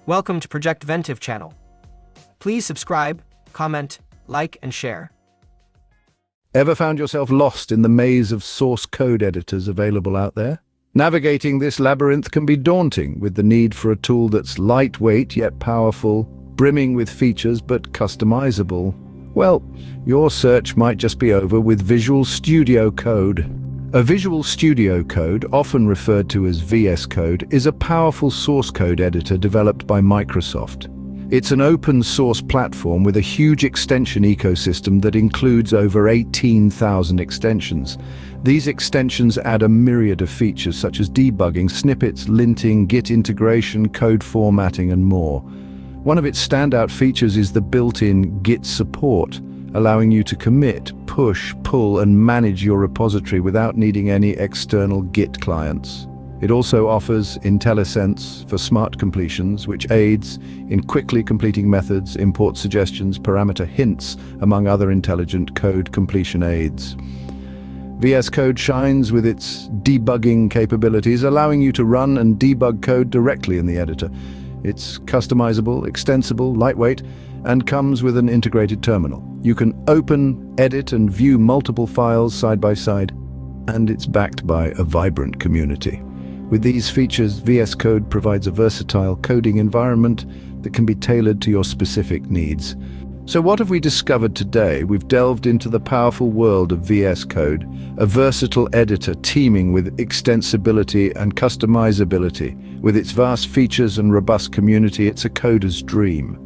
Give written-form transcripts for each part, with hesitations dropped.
Welcome to Project Ventive channel. Please subscribe, comment, like, and share. Ever found yourself lost in the maze of source code editors available out there? Navigating this labyrinth can be daunting, with the need for a tool that's lightweight yet powerful, brimming with features but customizable. Well, your search might just be over with Visual Studio Code. A Visual Studio Code, often referred to as VS Code, is a powerful source code editor developed by Microsoft. It's an open-source platform with a huge extension ecosystem that includes over 18,000 extensions. These extensions add a myriad of features such as debugging, snippets, linting, Git integration, code formatting, and more. One of its standout features is the built-in Git support, allowing you to commit, push, pull, and manage your repository without needing any external Git clients. It also offers IntelliSense for smart completions, which aids in quickly completing methods, import suggestions, parameter hints, among other intelligent code completion aids. VS Code shines with its debugging capabilities, allowing you to run and debug code directly in the editor. It's customizable, extensible, lightweight, and comes with an integrated terminal. You can open, edit, and view multiple files side by side, and it's backed by a vibrant community. With these features, VS Code provides a versatile coding environment that can be tailored to your specific needs. So what have we discovered today? We've delved into the powerful world of VS Code, a versatile editor teeming with extensibility and customizability. With its vast features and robust community, it's a coder's dream.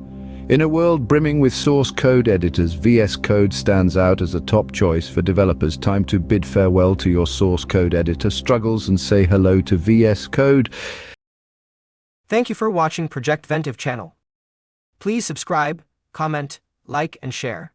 In a world brimming with source code editors, VS Code stands out as a top choice for developers. Time to bid farewell to your source code editor struggles and say hello to VS Code. Thank you for watching Project Ventive channel. Please subscribe, comment, like, and share.